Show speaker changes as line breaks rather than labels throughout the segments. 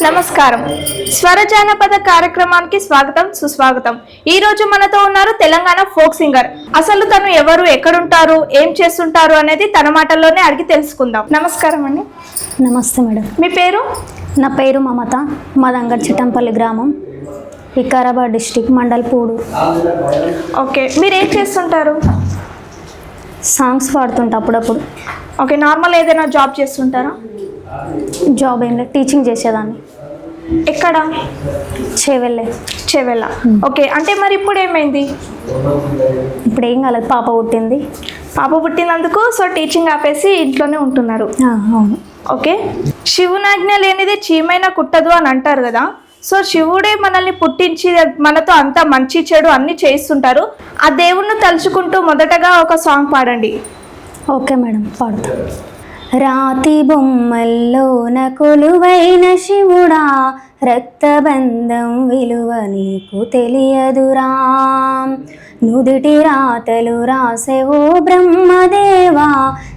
నమస్కారం. స్వరజానపద కార్యక్రమానికి స్వాగతం, సుస్వాగతం. ఈ రోజు మనతో ఉన్నారు తెలంగాణ ఫోక్ సింగర్. అసలు తను ఎవరు, ఎక్కడుంటారు, ఏం చేస్తుంటారు అనేది తన మాటల్లోనే అడిగి తెలుసుకుందాం. నమస్కారం అండి.
నమస్తే మేడం.
మీ పేరు?
నా పేరు మమత. మాదంగడ్ చిట్టంపల్లి గ్రామం, వికారాబాద్ డిస్టిక్, మండల్పూడు.
ఓకే, మీరు ఏం చేస్తుంటారు?
సాంగ్స్ పాడుతుంటా అప్పుడప్పుడు.
ఓకే, నార్మల్ ఏదైనా జాబ్ చేస్తుంటారా?
జాబ్ ఏం లేదు, టీచింగ్ చేసేదాన్ని.
ఎక్కడ? చెవెళ్ళ. ఓకే, అంటే మరి ఇప్పుడు ఏమైంది?
ఇప్పుడు ఏం కాలేదు, పాప పుట్టింది.
పాప పుట్టినందుకు సో టీచింగ్ ఆపేసి ఇంట్లోనే ఉంటున్నారు.
అవును.
ఓకే, శివునాజ్ఞ లేనిదే చీమైనా కుట్టదు అని అంటారు కదా. సో శివుడే మనల్ని పుట్టించి మనతో అంతా మంచి చెడు అన్ని చేయిస్తుంటారు. ఆ దేవుణ్ణి తలుచుకుంటూ మొదటగా ఒక సాంగ్ పాడండి.
ఓకే మేడం, పాడుతా. రాతి బొమ్మల్లోన కొలువైన శివుడా, రక్తబంధం విలువ నీకు తెలియదురా. నుదుటి రాతలు రాసేవో బ్రహ్మదేవా,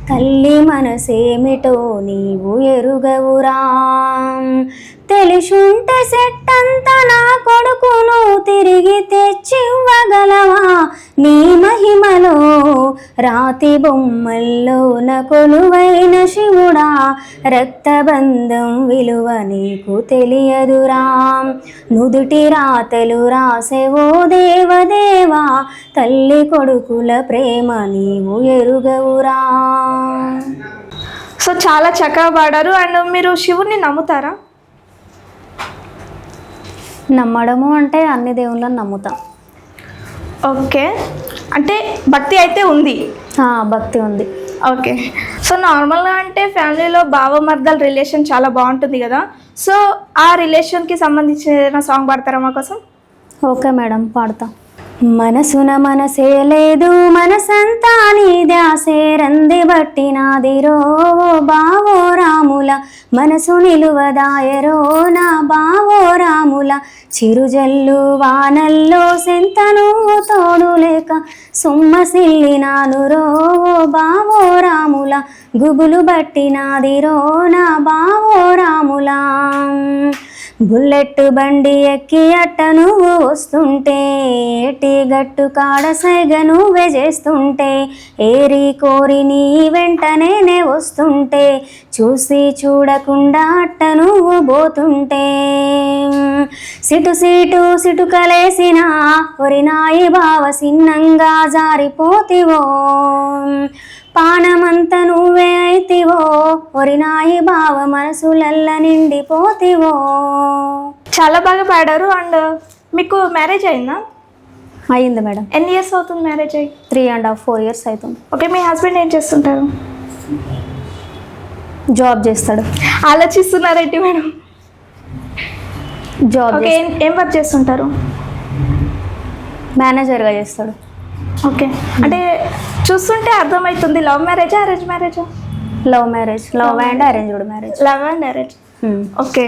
తల్లి మనసేమిటో నీవు ఎరుగవురా. తెలిసుంటే సెట్టంతా నా కొడుకును తిరిగి తెచ్చివ్వగలవా నీ మహిమలో. రాతి బొమ్మల్లోన కొలువైన శివుడా, రక్తబంధం విలువ నీకు తెలియదురా. నుదుటి రాతలు రాసేవో దేవదేవా, తల్లి కొడుకుల ప్రేమ నీవు ఎరుగవురా.
సో చాలా చక్కగా పాడారు. అండ్ మీరు శివుణ్ణి నమ్ముతారా?
నమ్మడము అంటే అన్ని దేవుళ్ళని నమ్ముతాం.
ఓకే, అంటే భక్తి అయితే ఉంది.
భక్తి ఉంది.
ఓకే, సో నార్మల్గా అంటే ఫ్యామిలీలో బావమర్దల రిలేషన్ చాలా బాగుంటుంది కదా. సో ఆ రిలేషన్కి సంబంధించిన సాంగ్ పాడతారా మా కోసం?
ఓకే మేడం, పాడతా. మనసున మనసే లేదు, మనసంతా నీ దాసే, రంది బట్టి నాదిరో బావో రాముల. మనసు నిలువదాయరో నా బావో రాముల. చిరుజల్లు వానల్లో సెంతను తోడు లేక సుమ్మసిల్లినాను రో బావో రాముల. గుబులు బట్టి నాదిరో నా బావో రాముల. బుల్లెట్ బండి ఎక్కి అట్ట నువ్వు వస్తుంటే, టీ గట్టు కాడ సైగ నువ్వే చేస్తుంటే, ఏరి కోరి నీ వెంటనే వస్తుంటే, చూసి చూడకుండా అట్ట నువ్వు పోతుంటే, సిటు సీటు సిటుకలేసిన ఒరినాయి బావ సిన్నంగా జారిపోతివో. పానమంత నువ్వే అయితివో, ఒరినాయి బావ మనసులల్ల నిండిపోతివో.
చాలా బాగా పాడారు. అండ్ మీకు మ్యారేజ్ అయిందా?
అయింది మేడం.
ఎన్ని ఇయర్స్ అవుతుంది మ్యారేజ్ అయ్యి?
3.5 4 years అవుతుంది.
ఓకే, మీ హస్బెండ్ ఏం చేస్తుంటారు?
జాబ్ చేస్తాడు.
ఆలోచిస్తున్నారేంటి మేడం?
జాబ్.
ఓకే, ఏం వర్క్ చేస్తుంటారు?
మేనేజర్గా చేస్తాడు.
ఓకే, అంటే చూస్తుంటే అర్థమవుతుంది. లవ్ మ్యారేజా, అరేంజ్ మ్యారేజా?
Love marriage. Love and arranged marriage.
Love and arrange. Okay,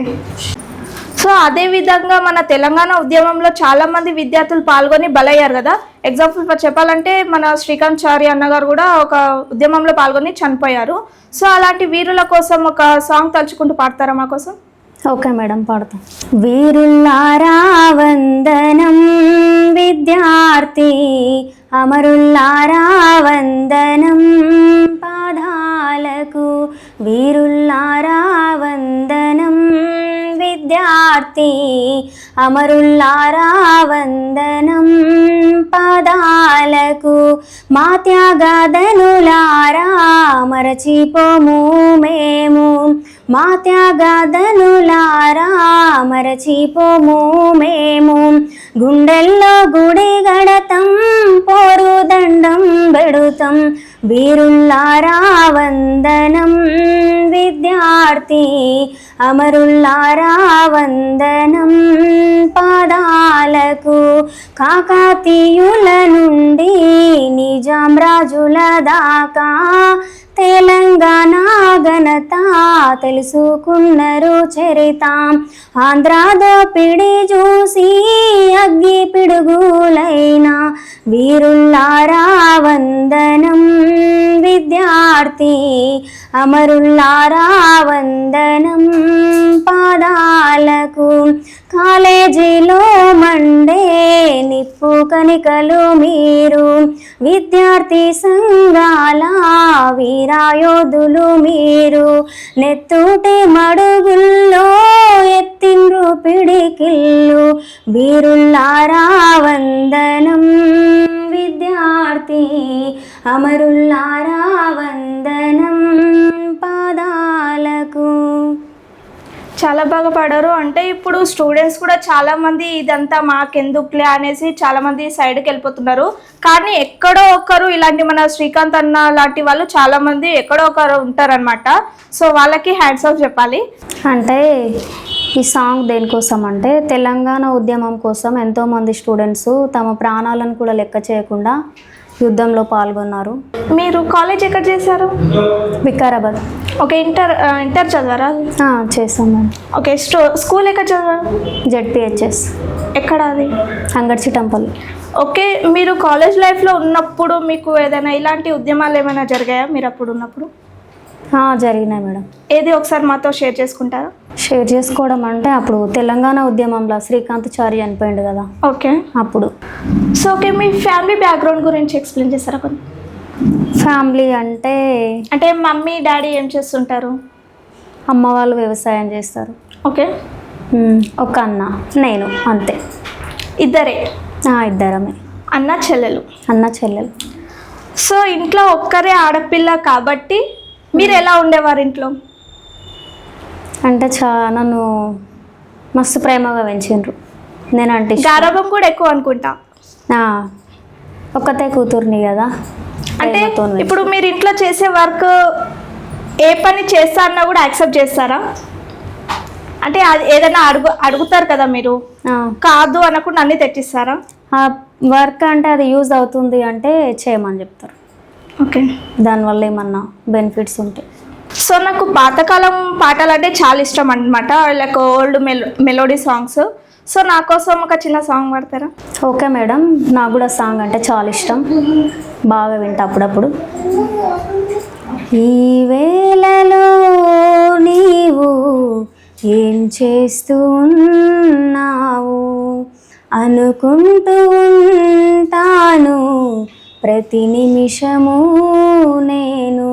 so అదే విధంగా మన తెలంగాణ ఉద్యమంలో చాలా మంది విద్యార్థులు పాల్గొని బలయ్యారు కదా. ఎగ్జాంపుల్ చెప్పాలంటే మన శ్రీకాంత్ చారి అన్నగారు కూడా ఒక ఉద్యమంలో పాల్గొని చనిపోయారు. సో అలాంటి వీరుల కోసం ఒక సాంగ్ తలుచుకుంటూ పాడతారా మా కోసం?
ఓకే మేడం, పాడతాం. వీరుల్లారా వందనం విద్యార్థి, అమరుల్లారా వందనం పాదాలకు. వీరుల్లారా వందనం విద్యార్థి, అమరుల్లారా వందనం పాదాలకు. మా త్యాగదనులారా మరచిపోము మేము, మా త్యాగదనులారా మరచిపోము మేము. గుండెల్లో గుడి గడతం, పోరు దండం బెడుతం. వీరుల్లారా వందనం విద్యార్థి, అమరుల్లారా వందనం పాదాలకు. కాకతీయుల నుండి నిజాం రాజుల దాకా తెలంగాణ ఘనత తెలుసుకున్నారు చరిత. ఆంధ్ర దోపిడి చూసి అగ్గి పిడుగులైన వీరుల్లారా వందనం విద్యార్థి. విద్యార్థి అమరుల్లారా వందనం పాదాలకు. కాలేజీలో మండే నిప్పు కనికలు మీరు, విద్యార్థి సంఘాల వీరాయోధులు మీరు. నెత్తూటి మడుగుల్లో ఎత్తిండ్రు పిడికిళ్ళు, వీరుల్లారా వందనం విద్యార్థి అమరుల్లారా వందనం పాదాలకు.
చాలా బాగా పాడారు. అంటే ఇప్పుడు స్టూడెంట్స్ కూడా చాలా మంది ఇదంతా మాకెందుకులే అనేసి చాలా మంది సైడ్కి వెళ్ళిపోతున్నారు. కానీ ఎక్కడో ఒకరు ఇలాంటి మన శ్రీకాంత్ అన్న లాంటి వాళ్ళు చాలా మంది ఎక్కడో ఒకరు ఉంటారనమాట. సో వాళ్ళకి హ్యాండ్స్ ఆఫ్ చెప్పాలి.
అంటే ఈ సాంగ్ దేనికోసం అంటే తెలంగాణ ఉద్యమం కోసం ఎంతోమంది స్టూడెంట్స్ తమ ప్రాణాలను కూడా లెక్క చేయకుండా యుద్ధంలో పాల్గొన్నారు.
మీరు కాలేజ్ ఎక్కడ చేశారు?
వికారాబాద్.
ఓకే, ఇంటర్ చదివారా?
చేస్తాం మేడం.
ఓకే, స్కూల్ ఎక్కడ చదివారు?
జెడ్పిహెచ్ఎస్.
ఎక్కడ అది?
అంగడిచిటంపల్లి.
ఓకే, మీరు కాలేజ్ లైఫ్లో ఉన్నప్పుడు మీకు ఏదైనా ఇలాంటి ఉద్యమాలు ఏమైనా జరిగాయా మీరు అప్పుడు ఉన్నప్పుడు?
జరిగినాయి మేడం.
ఏది ఒకసారి మాతో షేర్ చేసుకుంటారా?
షేర్ చేసుకోవడం అంటే అప్పుడు తెలంగాణ ఉద్యమంలో శ్రీకాంత్ చారి చనిపోయిండు కదా,
ఓకే
అప్పుడు.
సో ఓకే, మీ ఫ్యామిలీ బ్యాక్గ్రౌండ్ గురించి ఎక్స్ప్లెయిన్ చేస్తారా కొంచెం?
ఫ్యామిలీ అంటే
మమ్మీ డాడీ ఏం చేస్తుంటారు?
అమ్మ వాళ్ళు వ్యవసాయం చేస్తారు.
ఓకే.
ఒక అన్న, నేను, అంతే.
ఇద్దరే?
ఇద్దరమే.
అన్న చెల్లెలు. సో ఇంట్లో ఒక్కరే ఆడపిల్ల కాబట్టి మీరు ఎలా ఉండేవారు ఇంట్లో?
అంటే నన్ను మస్తు ప్రేమగా పెంచిండ్రు. నేనంటే
గారాబం కూడా ఎక్కువ అనుకుంటా.
ఒక్కతే కూతుర్ని కదా.
అంటే ఇప్పుడు మీరు ఇంట్లో చేసే వర్క్ ఏ పని చేస్తా అన్నా కూడా యాక్సెప్ట్ చేస్తారా? అంటే అది ఏదైనా అడుగుతారు కదా మీరు, కాదు అనకుండా అన్నీ తెచ్చిస్తారా?
వర్క్ అంటే అది యూజ్ అవుతుంది అంటే చేయమని చెప్తారు.
ఓకే,
దానివల్ల ఏమన్నా బెనిఫిట్స్ ఉంటాయి.
సో నాకు పాతకాలం పాటలు అంటే చాలా ఇష్టం అనమాట, like old melody songs. So నా కోసం ఒక చిన్న సాంగ్ పాడతారా?
ఓకే మేడం, నాకు కూడా సాంగ్ అంటే చాలా ఇష్టం, బాగా వింటా అప్పుడప్పుడు. ఈ వేళలో నీవు ఏం చేస్తూ ఉన్నావు అనుకుంటూ ఉంటాను ప్రతి నిమిషము నేను.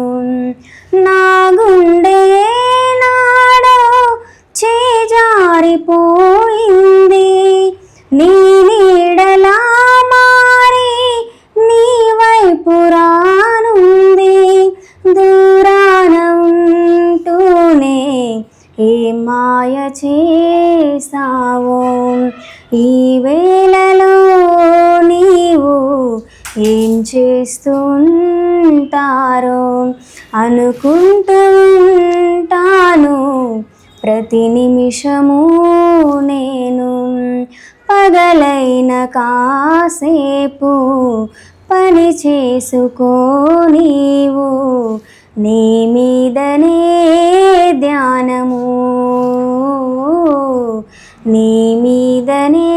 నా గుండె నాడో చేజారిపోయింది, నీ నీడలా మారి నీ వైపు రానుంది. దూరాన ఉంటూనే ఏ మాయ చేసావో, ఈ వేళలో నీవు ఏం చేస్తుంటారో అనుకుంటూ ఉంటాను ప్రతి నిమిషము నేను. పగలైన కాసేపు పని చేసుకో నీవు, నీ మీదనే ధ్యానము, నీ మీదనే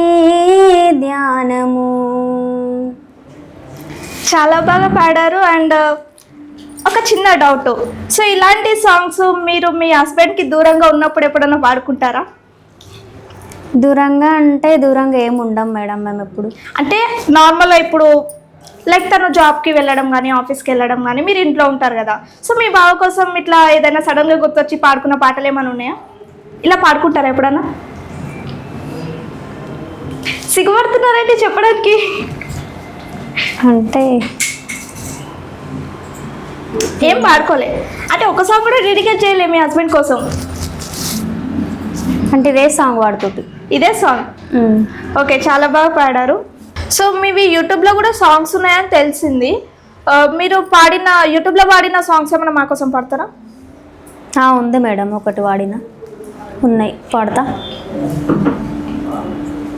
ధ్యానము.
చాలా బాగా పాడారు. అండ్ ఒక చిన్న డౌట్, సో ఇలాంటి సాంగ్స్ మీరు మీ హస్బెండ్కి దూరంగా ఉన్నప్పుడు ఎప్పుడైనా పాడుకుంటారా?
దూరంగా అంటే దూరంగా ఏమి ఉండం మేడం మేము ఎప్పుడు.
అంటే నార్మల్గా ఇప్పుడు లైక్ తను జాబ్కి వెళ్ళడం కానీ ఆఫీస్కి వెళ్ళడం కానీ మీరు ఇంట్లో ఉంటారు కదా, సో మీ బావ కోసం ఇట్లా ఏదైనా సడన్గా గుర్తొచ్చి పాడుకున్న పాటలు ఏమైనా ఉన్నాయా? ఇలా పాడుకుంటారా ఎప్పుడన్నా? సిగ్గుపడుతున్నారంటే చెప్పడానికి.
అంటే
ఏం పాడుకోలే అంటే ఒక సాంగ్ కూడా డెడికేట్ చేయలే మీ హస్బెండ్ కోసం?
అంటే ఇదే సాంగ్ పాడుతుంది.
ఇదే సాంగ్. ఓకే, చాలా బాగా పాడారు. సో మీవి యూట్యూబ్లో కూడా సాంగ్స్ ఉన్నాయని తెలిసింది. మీరు యూట్యూబ్లో పాడిన సాంగ్స్ ఏమైనా మా కోసం పాడతారా?
ఉంది మేడం, ఒకటి వాడిన ఉన్నాయి, పాడతా.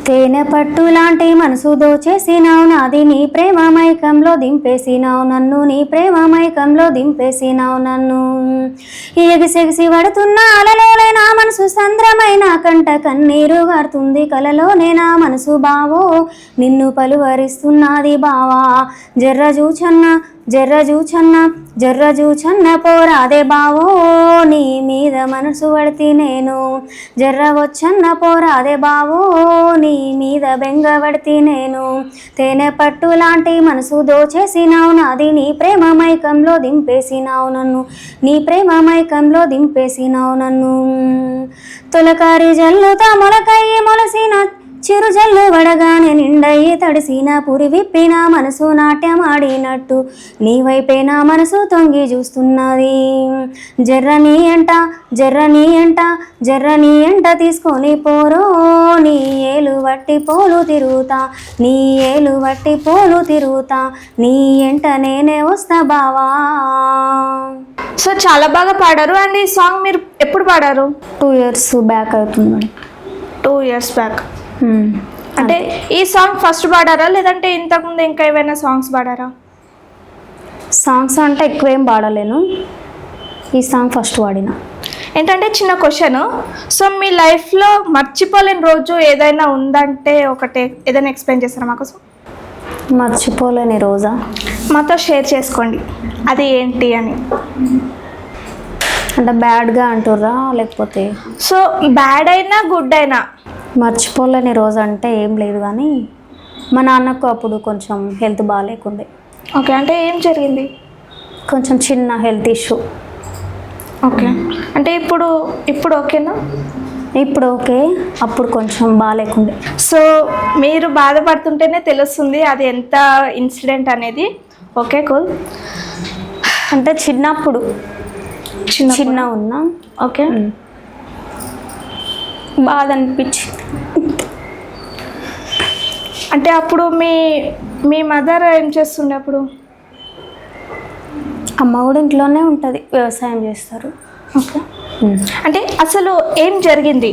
తేనె పట్టు లాంటి మనసు దోచేసినావు నాది, నీ ప్రేమ మైకంలో దింపేసినావు నన్ను, నీ ప్రేమ మైకంలో దింపేసినావు నన్ను. ఎగిసెగిసి పడుతున్న అలలోనే నా మనసు సంద్రమైన కంట కన్నీరు గారుతుంది కలలోనే నా మనసు బావో, నిన్ను పలువరిస్తున్నది బావా. జర్ర చూచన్న జర్ర జూచన్న పోరాదే బావో నీ మీద మనసు పడితే నేను జర్ర వచ్చన్న పోరాదే బావో నీ మీద బెంగ పడితే నేను తేనె పట్టు లాంటి మనసు దోచేసినావు నాది నీ ప్రేమ మైకంలో దింపేసినావు నన్ను నీ ప్రేమ మైకంలో దింపేసినావు నన్ను తొలకారి జల్లుతా మొలకయ్యి మొలసిన చిరు జల్లు వడగానే నిండయి తడిసిన పురి విప్పిన మనసు నాట్యమాడినట్టు నీ వైపే నా మనసు తొంగి చూస్తున్నది జర్రని ఎంట తీసుకొని పోరో నీ ఏలు వట్టి పోలు తిరుగుతా నీ ఎంట నేనే వస్తా బావా.
సో చాలా బాగా పాడారు. అండ్ ఈ సాంగ్ మీరు ఎప్పుడు పాడారు?
2 years బ్యాక్ అవుతుంది.
2 years బ్యాక్. అంటే ఈ సాంగ్ ఫస్ట్ పాడారా లేదంటే ఇంతకుముందు ఇంకా ఏమైనా సాంగ్స్ పాడారా?
సాంగ్స్ అంటే ఎక్కువ ఏం పాడలేను, ఈ సాంగ్ ఫస్ట్ పాడిన.
ఏంటంటే చిన్న క్వశ్చన్, సో మీ లైఫ్లో మర్చిపోలేని రోజు ఏదైనా ఉందంటే ఒకటే ఏదైనా ఎక్స్ప్లెయిన్ చేస్తారా మాకోసం?
మర్చిపోలేని రోజా?
మాతో షేర్ చేసుకోండి అది ఏంటి అని.
అంటే బ్యాడ్గా అంటుర్రా లేకపోతే?
సో బ్యాడ్ అయినా గుడ్ అయినా.
మర్చిపోలేని రోజు అంటే ఏం లేదు, కానీ మా నాన్నకు అప్పుడు కొంచెం హెల్త్ బాగాలేకుండే.
ఓకే, అంటే ఏం జరిగింది?
కొంచెం చిన్న హెల్త్ ఇష్యూ.
ఓకే, అంటే ఇప్పుడు ఓకేనా?
ఇప్పుడు ఓకే, అప్పుడు కొంచెం బాగాలేకుండే.
సో మీరు బాధపడుతుంటేనే తెలుస్తుంది అది ఎంత ఇన్సిడెంట్ అనేది. Okay, cool.
అంటే చిన్నప్పుడు చిన్న ఉన్నా.
ఓకే,
బాధ అనిపించి.
అంటే అప్పుడు మీ మదర్ ఏం చేస్తుండే అప్పుడు?
అమ్మ కూడా ఇంట్లోనే ఉంటుంది, వ్యవసాయం చేస్తారు.
ఓకే, అంటే అసలు ఏం జరిగింది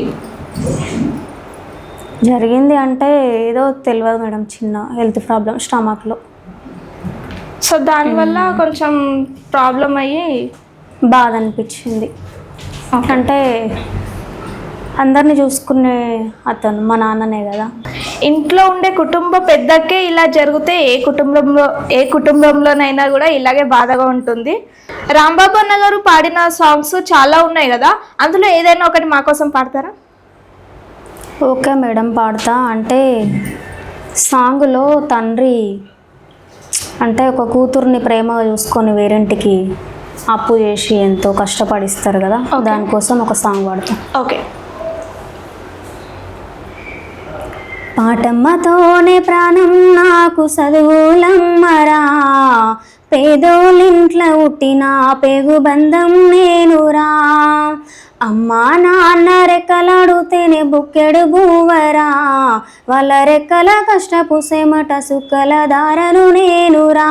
అంటే ఏదో తెలియదు మేడం, చిన్న హెల్త్ ప్రాబ్లం స్టమక్లో.
సో దానివల్ల కొంచెం ప్రాబ్లం అయ్యి
బాధ అనిపించింది. అంటే అందరిని చూసుకునే అతను మా నాన్ననే కదా.
ఇంట్లో ఉండే కుటుంబ పెద్దకే ఇలా జరిగితే ఏ కుటుంబంలోనైనా కూడా ఇలాగే బాధగా ఉంటుంది. రాంబాబు అన్న గారు పాడిన సాంగ్స్ చాలా ఉన్నాయి కదా, అందులో ఏదైనా ఒకటి మా కోసం పాడతారా?
ఓకే మేడం, పాడతా. అంటే సాంగ్లో తండ్రి అంటే ఒక కూతుర్ని ప్రేమగా చూసుకొని వేరింటికి అప్పు చేసి ఎంతో కష్టపడిస్తారు కదా, దానికోసం ఒక సాంగ్ పాడతా.
ఓకే.
పాటమ్మతోనే ప్రాణం నాకు చదువులమ్మరా, పేదోళ్ళింట్ల పుట్టిన పేగు బంధం నేనురా, అమ్మా నాన్న రెక్కలాడుతేనే బుక్కెడు బూవరా, వాళ్ళ రెక్కల కష్టపు సెమట సుక్కల దారను నేనురా,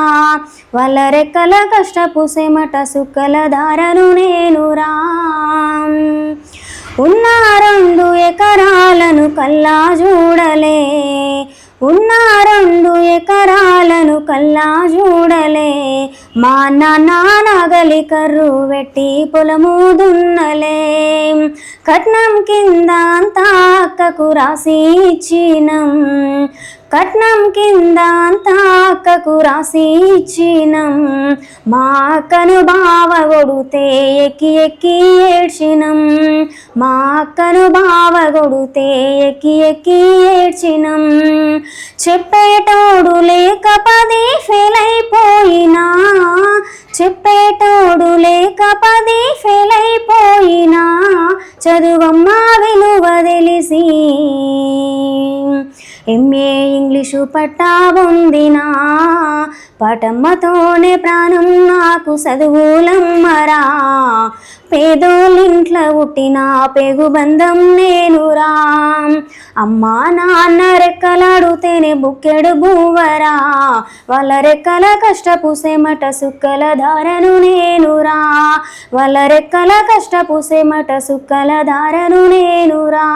వాళ్ళ రెక్కల కష్టపు సెమట సుక్కల దారను నేనురా, ఉన్న 2 ఎకరాలను కల్లా చూడలే, ఉన్న 2 ఎకరాలను కల్లా చూడలే, మా నాన్న నాగలి కర్రు పెట్టి పొలము దున్నలే, కట్నం కింద అంతా అక్కకు రాసి ఇచ్చినం, కట్నం కింద అంతా అక్కకు రాసి ఇచ్చినం, మా అక్కను బావ కొడితే ఎక్కి ఎక్కి ఏడ్చినం, మా అక్కను బావ కొడితే ఎక్కి ఎక్కి ఏడ్చినం, చెప్పేటోడు లేక 10 ఫెయిల్ అయిపోయినా, చెప్పేటోడు లేక 10 ఫెయిల్ అయిపోయినా, చదువమ్మ విలువ తెలిసి ఎంఏ ఇంగ్లీషు పట్టా పొందినా, పాటమ్మతోనే ప్రాణం నాకు చదువులమ్మరా, పేదోళ్ళింట్ల పుట్టిన పేగు బంధం నేనురా, అమ్మా నాన్న రెక్కలాడుతేనే బుక్కెడు బూవరా, వాళ్ళ రెక్కల కష్టపు సెమట సుక్కల దారను నేనురా, వాళ్ళ రెక్కల కష్టపు సెమట సుక్కల దారను నేనురా.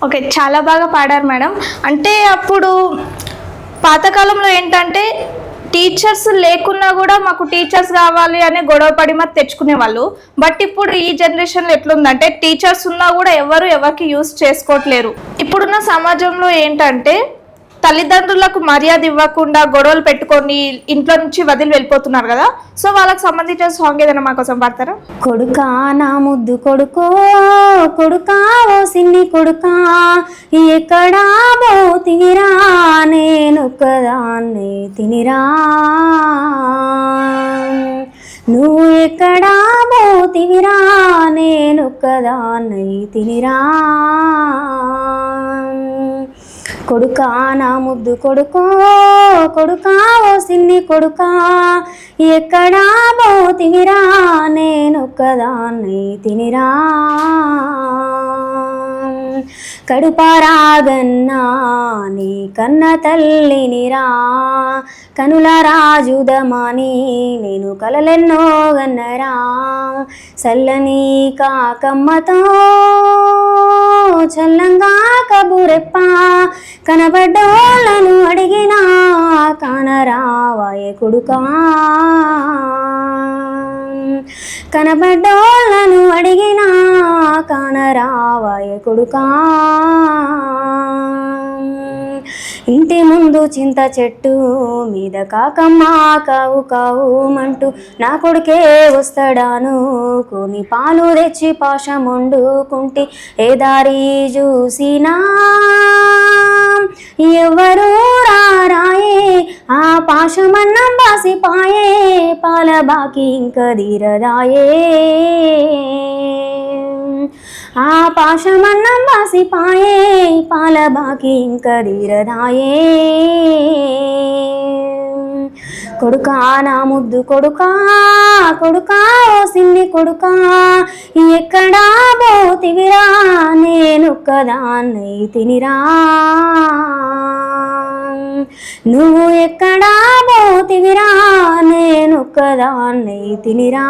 ఓకే, చాలా బాగా పాడారు మేడం. అంటే అప్పుడు పాతకాలంలో ఏంటంటే టీచర్స్ లేకున్నా కూడా మాకు టీచర్స్ కావాలి అనే గొడవపడి మరి తెచ్చుకునేవాళ్ళు. బట్ ఇప్పుడు ఈ జనరేషన్లో ఎట్లుందంటే టీచర్స్ ఉన్నా కూడా ఎవరికి యూస్ చేసుకోవట్లేరు. ఇప్పుడున్న సమాజంలో ఏంటంటే తల్లిదండ్రులకు మర్యాద ఇవ్వకుండా గొడవలు పెట్టుకొని ఇంట్లో నుంచి వదిలి వెళ్ళిపోతున్నారు కదా, సో వాళ్ళకి సంబంధించిన సాంగ్ ఏదైనా మా కోసం పాడతారా?
కొడుకా నా ముద్దు కొడుకో కొడుకా ఓ సిన్ని కొడుకా ఎక్కడా పోతిరా నేనొక్కదాన్నే తినిరా నువ్వు ఎక్కడా పోతివిరా నేనొక్కదాన్నే తినిరా కొడుకా నా ముద్దు కొడుకో కొడుకా ఓ సిన్ని కొడుకా ఎక్కడా పోతివిరా నేనొక్కదాన్ని తినిరా కడుపారాగన్నా నీ కన్న తల్లినిరా కనుల రాజుదమాని నేను కలలెన్నో గన్నరా చల్లని కాకమ్మతో చల్లంగా కబురెప్ప కనబడ్డోళ్ళను అడిగినా కానరావాయే కొడుకా కనబడ్డోళ్ళను అడిగినా కానరావాయే కొడుకా ఇంటి ముందు చింత చెట్టు మీద కాకమ్మ కావు కావుమంటూ నా కొడుకే వస్తాడాను కొని పాలు తెచ్చి పాశం వండుకుంటే ఏ దారి చూసినా ఎవరు రారాయే ఆ పాశమన్నం బాసిపాయే పాల బాకి ఇంక తీరదాయే ఆ పాశమన్నం బాసిపాయే పాల బాకి ఇంక తీరదాయే కొడుకా నా ముద్దు కొడుకా కొడుకా ఓ సిన్ని కొడుకా ఎక్కడా పోతివిరా నేనొక్కదాన్ని తినిరా నువ్వు ఎక్కడా పోతివిరా నేనొక్కదాన్ని తినిరా.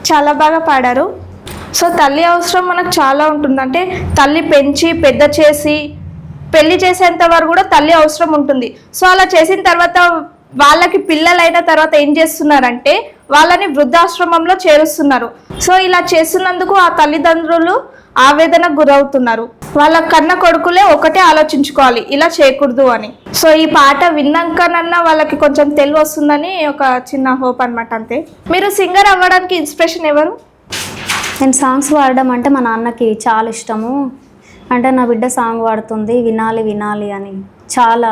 చాలా బాగా పాడారు. సో తల్లి అవసరం మనకు చాలా ఉంటుంది. అంటే తల్లి పెంచి పెద్ద చేసి పెళ్లి చేసేంత వరకు కూడా తల్లి అవసరం ఉంటుంది. సో అలా చేసిన తర్వాత వాళ్ళకి పిల్లలైన తర్వాత ఏం చేస్తున్నారంటే వాళ్ళని వృద్ధాశ్రమంలో చేరుస్తున్నారు. సో ఇలా చేస్తున్నందుకు ఆ తల్లిదండ్రులు ఆవేదనకు గురవుతున్నారు. వాళ్ళ కన్న కొడుకులే ఒకటే ఆలోచించుకోవాలి, ఇలా చేయకూడదు అని. సో ఈ పాట విన్నాకనన్నా వాళ్ళకి కొంచెం తెలివి వస్తుందని ఒక చిన్న హోప్ అనమాట, అంతే. మీరు సింగర్ అవ్వడానికి ఇన్స్పిరేషన్ ఎవరు?
నేను సాంగ్స్ పాడడం అంటే మా నాన్నకి చాలా ఇష్టము. అంటే నా బిడ్డ సాంగ్ పాడుతుంది వినాలి వినాలి అని చాలా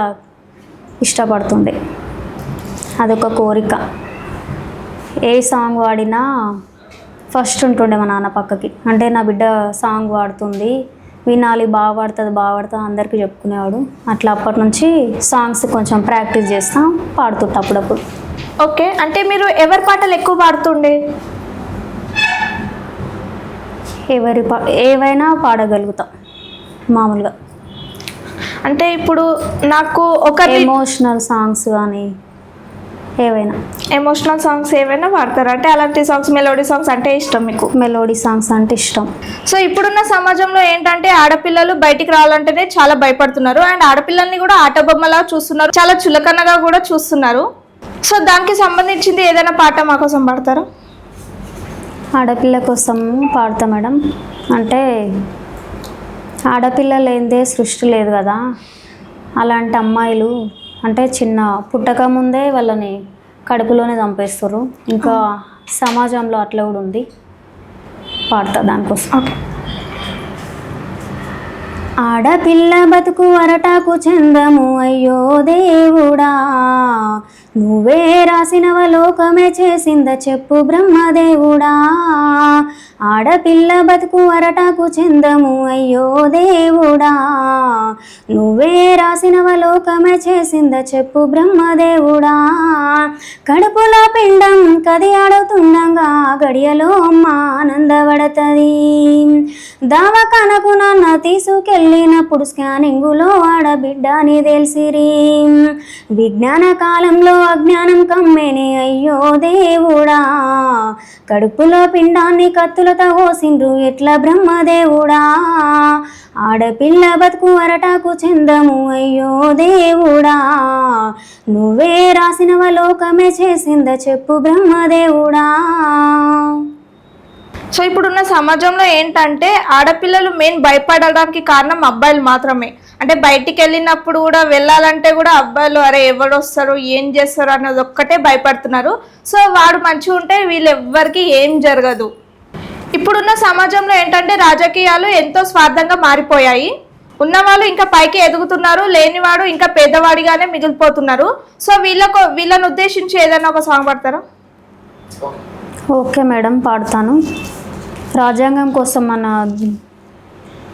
ఇష్టపడుతుండే. అదొక కోరిక. ఏ సాంగ్ పాడినా ఫస్ట్ ఉంటుండే మా నాన్న పక్కకి. అంటే నా బిడ్డ సాంగ్ పాడుతుంది వినాలి, బాగా పాడుతుంది అందరికీ చెప్పుకునేవాడు. అట్లా అప్పటి నుంచి సాంగ్స్ కొంచెం ప్రాక్టీస్ చేస్తాం, పాడుతుంటా అప్పుడప్పుడు.
ఓకే, అంటే మీరు ఎవరి పాటలు ఎక్కువ పాడుతుండే?
ఏవైనా పాడగలుగుతాం మామూలుగా.
అంటే ఇప్పుడు నాకు ఒక
ఎమోషనల్ సాంగ్స్ కానీ ఏవైనా
ఎమోషనల్ సాంగ్స్ ఏవైనా పాడతారు. అంటే అలాంటి సాంగ్స్, మెలోడీ సాంగ్స్ అంటే ఇష్టం మీకు?
మెలోడీ సాంగ్స్ అంటే ఇష్టం.
సో ఇప్పుడున్న సమాజంలో ఏంటంటే ఆడపిల్లలు బయటికి రావాలంటేనే చాలా భయపడుతున్నారు. అండ్ ఆడపిల్లల్ని కూడా ఆట బొమ్మలా చూస్తున్నారు, చాలా చులకనగా కూడా చూస్తున్నారు. సో దానికి సంబంధించింది ఏదైనా పాట మా కోసం పాడతారా?
ఆడపిల్ల కోసం పాడతా మేడం. అంటే ఆడపిల్ల లేనిదే సృష్టి లేదు కదా. అలాంటి అమ్మాయిలు అంటే చిన్న పుట్టక ముందే వాళ్ళని కడుపులోనే చంపేస్తారు. ఇంకా సమాజంలో అట్లా కూడా ఉంది. పాడతా దానికోసం.
ఓకే.
ఆడపిల్ల బతుకు అరటాకు చందము అయ్యో దేవుడా, నువ్వే రాసినవ లోకమే చేసింద చెప్పు బ్రహ్మదేవుడా. ఆడపిల్ల బతుకు అరటాకు చందము అయ్యో దేవుడా, నువ్వే రాసినవ లోకమే చేసింద చెప్పు బ్రహ్మదేవుడా. కడుపులో పిండం కది ఆడుతుండగా గడియలో అమ్మ ఆనందపడతది. దావకానకు నాన్న తీసుకెళ్ళినప్పుడు స్కానింగులో ఆడబిడ్డ అని తెలిసిరి. విజ్ఞాన కాలంలో అజ్ఞానం కమ్మేనే అయ్యో దేవుడా, కడుపులో పిండాన్ని కత్తులతో కోసిండ్రు ఎట్లా బ్రహ్మదేవుడా. ఆడపిల్ల బతుకు అరటాకు చందము అయ్యో దేవుడా, నువ్వే రాసినవ లోకమే చేసింద చెప్పు బ్రహ్మదేవుడా.
సో ఇప్పుడున్న సమాజంలో ఏంటంటే ఆడపిల్లలు మెయిన్ భయపడడానికి కారణం అబ్బాయిలు మాత్రమే. అంటే బయటికి వెళ్ళినప్పుడు కూడా వెళ్ళాలంటే కూడా అబ్బాయిలు అరే ఎవరు వస్తారు ఏం చేస్తారు అన్నది ఒక్కటే భయపడుతున్నారు. సో వాడు మంచిగా ఉంటే వీళ్ళెవ్వరికి ఏం జరగదు. ఇప్పుడున్న సమాజంలో ఏంటంటే రాజకీయాలు ఎంతో స్వార్థంగా మారిపోయాయి. ఉన్నవాళ్ళు ఇంకా పైకి ఎదుగుతున్నారు, లేనివాడు ఇంకా పేదవాడిగానే మిగిలిపోతున్నారు. సో వీళ్ళని ఉద్దేశించి ఏదైనా ఒక సాంగ్ పాడతారా?
ఓకే మేడం, పాడతాను. రాజ్యాంగం కోసం మన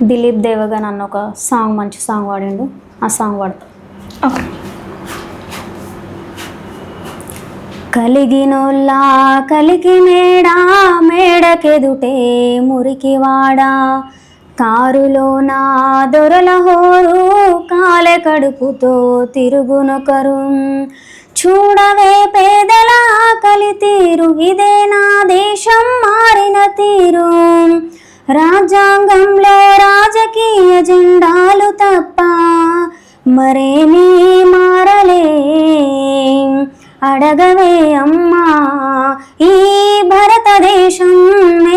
దిలీప్ దేవగన్ అన్న ఒక సాంగ్, మంచి సాంగ్ పాడిండు, ఆ సాంగ్ పాడతా.
ఓకే.
కలిగినోల్లా కలికి మేడా మేడకెదుటే మురికి వాడా కారులో నా దొరల హోరు కాలె కడుపుతో తిరుగునొకరు చూడవే పేదల ఆకలి తీరు ఇదే నా దేశం మారిన తీరు రాజ్యాంగంలో రాజకీయ జెండాలు తప్ప మరేమీ మారలే అడగవే అమ్మా ఈ భారతదేశం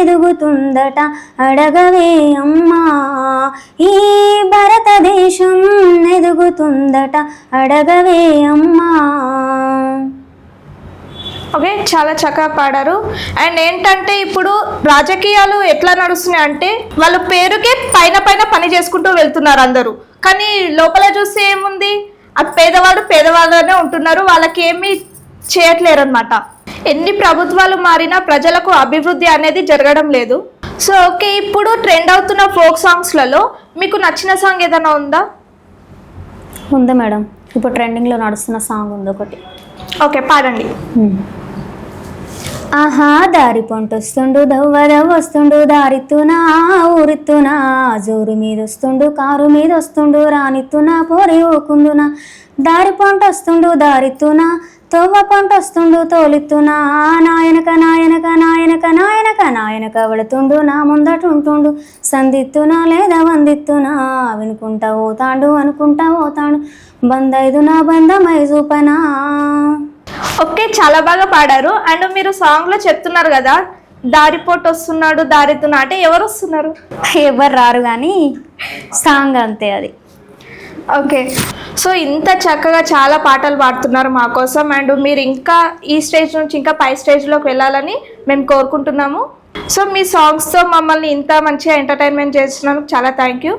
ఎదుగుతుందట అడగవే అమ్మా ఈ భారతదేశం ఎదుగుతుందట అడగవే అమ్మా.
ఓకే, చాలా చక్కగా పాడారు. అండ్ ఏంటంటే ఇప్పుడు రాజకీయాలు ఎట్లా నడుస్తున్నాయి అంటే వాళ్ళ పేరుకే పైన పైన పని చేసుకుంటూ వెళ్తున్నారు అందరూ, కానీ లోపల చూస్తే ఏముంది, అది పేదవాడు పేదవాళ్ళనే ఉంటున్నారు, వాళ్ళకి ఏమీ చేయట్లేరు అనమాట. ఎన్ని ప్రభుత్వాలు మారినా ప్రజలకు అభివృద్ధి అనేది జరగడం లేదు. సో ఓకే, ఇప్పుడు ట్రెండ్ అవుతున్న ఫోక్ సాంగ్స్లలో మీకు నచ్చిన సాంగ్ ఏదైనా ఉందా?
ఉంది మేడం, ఇప్పుడు ట్రెండింగ్లో నడుస్తున్న సాంగ్ ఉంది ఒకటి.
ఓకే, పాడండి.
ఆహా దారి పొంటొస్తుండు దవ్వదవ్ వస్తుండు దారిత్తునా ఊరిత్తునా జోరు మీద వస్తుండు కారు మీద వస్తుండు రానిత్తునా పోరి ఊకుందునా దారి పొంటొస్తుండు దారిత్తునా తోవ పొంటొస్తుండు తోలిత్తునా నాయనక నాయనక నాయనక నాయనక నాయనక వెళుతుండు నా ముందటుంటుండు సందిత్తునా లేదా వందిత్తునా వినుకుంటా పోతాండు అనుకుంటా పోతాడు బందైదునా బంధమై చూపనా.
ఓకే, చాలా బాగా పాడారు. అండ్ మీరు సాంగ్లో చెప్తున్నారు కదా దారిపోటు వస్తున్నాడు దారితున్నా అంటే ఎవరు వస్తున్నారు?
ఎవరు రారు కానీ సాంగ్ అంతే అది.
ఓకే, సో ఇంత చక్కగా చాలా పాటలు పాడుతున్నారు మా కోసం. అండ్ మీరు ఇంకా ఈ స్టేజ్ నుంచి ఇంకా పై స్టేజ్లోకి వెళ్ళాలని మేము కోరుకుంటున్నాము. సో మీ సాంగ్స్తో మమ్మల్ని ఇంత మంచిగా ఎంటర్టైన్మెంట్ చేస్తున్నందుకు చాలా థ్యాంక్ యూ.